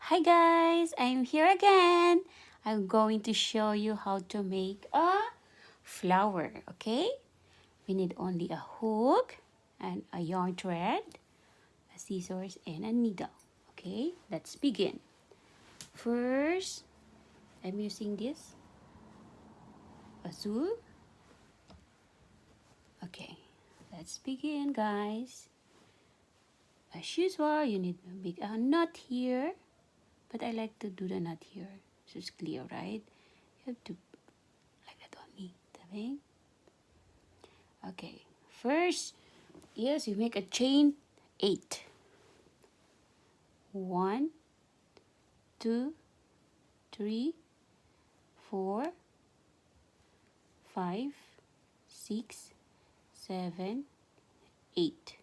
Hi guys, I'm here again. I'm going to show you how to make a flower, okay? We need only a hook and a yarn thread, a scissors and a needle. Okay, let's begin. First, I'm using this azul. Okay, let's begin guys. As usual, you need to make a knot here, but I like to do the knot here so it's clear, right? You have to like that only, okay? Okay, first, yes, you make a chain 8. 1, 2, 3, 4, 5, 6, 7, 8.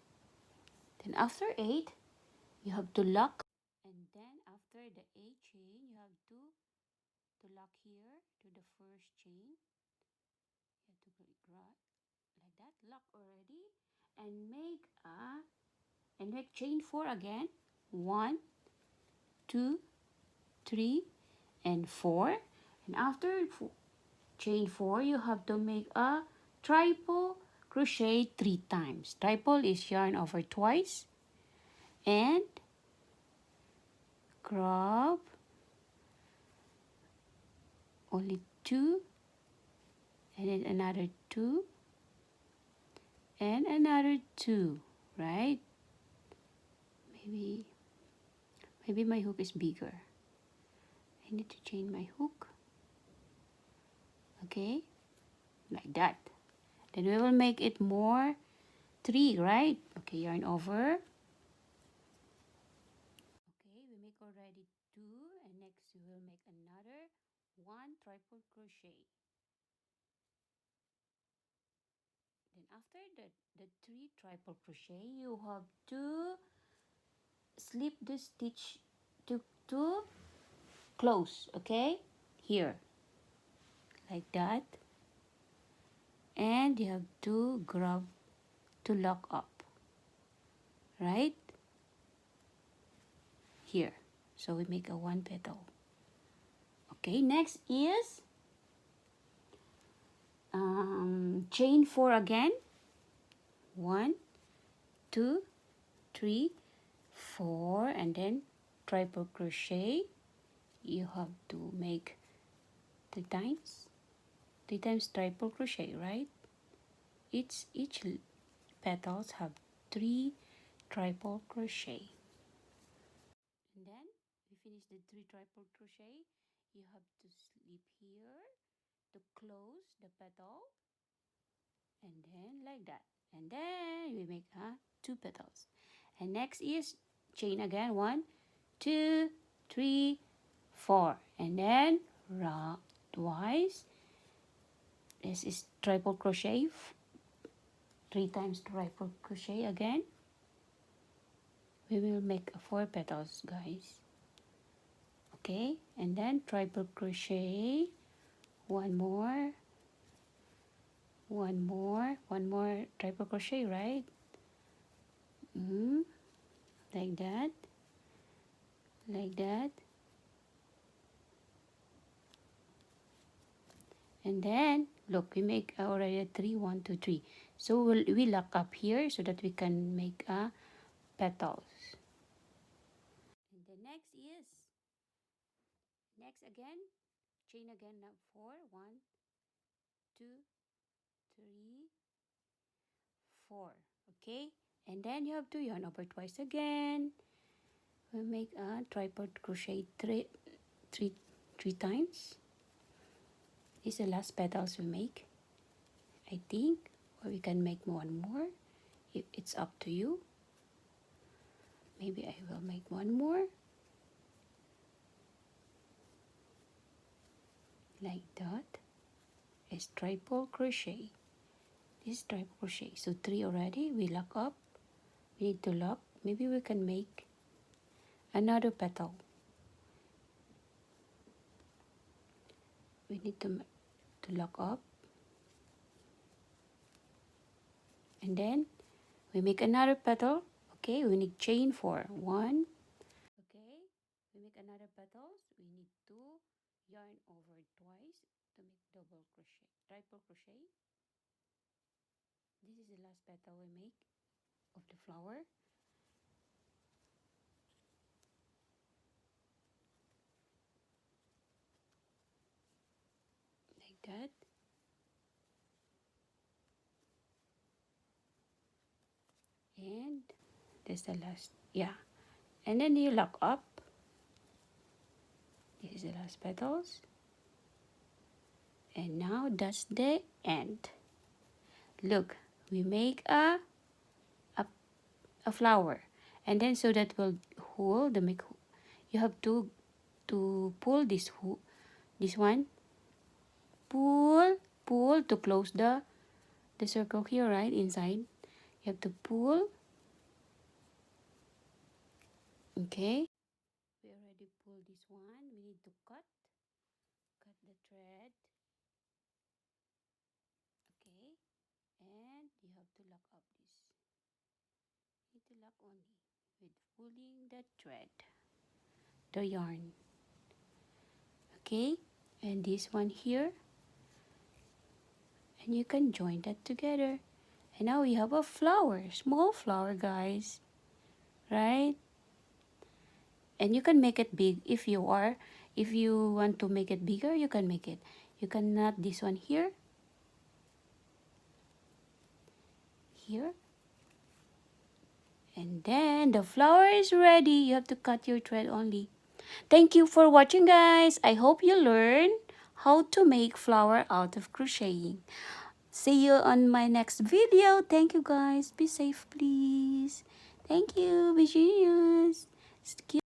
Then after 8, you have to lock. And then after the 8 chain, you have to lock here to the first chain. You have to go like that, lock already, and make chain 4 again. 1, 2, 3, and 4. And after chain 4, you have to make a triple crochet 3 times. Triple is yarn over twice and grab only 2 and then another 2 and another 2, right? Maybe my hook is bigger. I need to change my hook. Okay, like that. Then we will make it more 3, right? Okay, yarn over. Okay, we make already 2, and next we will make another 1 triple crochet. Then after the 3 triple crochet, you have to slip the stitch to close, okay? Here, like that. And you have to grab to lock up, right? Here. So we make a 1 petal. Okay, next is chain 4 again. 1, 2, 3, 4, and then triple crochet. You have to make 3 times triple crochet, right? Each petals have 3 triple crochet. And then we finish the 3 triple crochet. You have to slip here to close the petal, and then like that. And then we make 2 petals. And next is chain again. 1, 2, 3, 4, and then round twice. This is triple crochet, 3 times triple crochet again. We will make 4 petals, guys. Okay, and then triple crochet, one more triple crochet, right? Like that, like that. And then look, we make already a 3, 1, 2, 3. So we lock up here so that we can make a petals. And the next again, chain again now 4, 1, 2, 3, 4. Okay, and then you have to yarn over twice again. We make a triple crochet three times. This is the last petals we make, I think, or we can make one more. It's up to you. Maybe I will make one more. Like that. It's triple crochet. This is triple crochet. So 3 already. We lock up. We need to lock. Maybe we can make another petal. We need to lock up. And then we make another petal. Okay, we need chain 4. 1. Okay, we make another other petals, we need to yarn over twice to make double crochet, triple crochet. This is the last petal we make of the flower. Like that. And this is the last, yeah. And then you lock up. This is the last petals. And now that's the end. Look, we make a, a flower. And then so that will hold the make, you have to pull this this one. Pull to close the circle here, right? Inside. You have to pull. Okay. We already pulled this one. We need to cut the thread. Okay. And you have to lock up this. You need to lock only with pulling the thread, the yarn. Okay. And this one here. And you can join that together. And now we have a flower, small flower, guys. Right? And you can make it big if you want to make it bigger, you can make it. You can knot this one here, and then the flower is ready. You have to cut your thread only. Thank you for watching, guys. I hope you learn how to make flower out of crocheting. See you on my next video. Thank you, guys. Be safe, please. Thank you. Be genius.